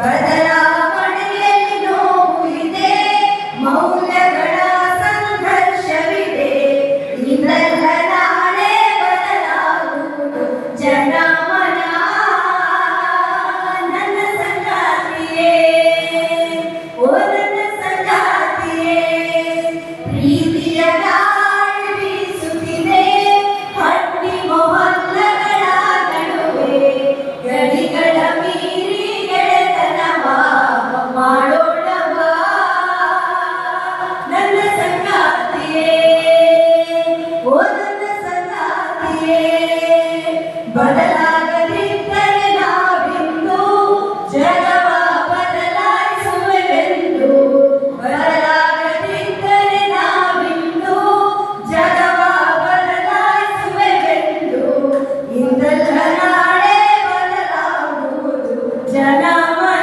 ಬದಲಾವಣೆಯಲ್ಲಿ ನೋವು ಇದೆ, ಮೌಲ್ಯಗಳ ಸಂಘರ್ಷವಿದೆ. ಇಂದಲ್ಲ ನಾಳೆ ಬದಲಾಗುವುದು ಜನಮನ. ನನ್ನ ಸಂಗಾತಿಯೇ, ಓ ನನ್ನ ಸಂಗಾತಿಯೇ, ಪ್ರೀತಿಯ ಗಾಳಿ ಬೀಸುತ್ತಿದೆ ಹಟ್ಟಿ ಮೊಹಲ್ಲಗಳ ನಡುವೆ. ಗಡಿಗಳ ಮೀರಿ ಗೆಳೆತನವ ಮಾಡೋಣವ. ನನ್ನ ಸಂಗಾತಿಯೇ, ಓ ನನ್ನ ಸಂಗಾತಿಯೇ, ಬದಲಾಗದಿದ್ದರೆ ನಾವಿಂದು ಜಗವ ಬದಲಾಯಿಸುವೆವೆಂದು. ಬದಲಾಗದಿದ್ದರೆ ನಾವಿಂದು ಜಗವ ಬದಲಾಯಿಸುವೆವೆಂದು. ಇಂದಲ್ಲ ನಾಳೆ ಬದಲಾಗುವುದು ಜನಮನ.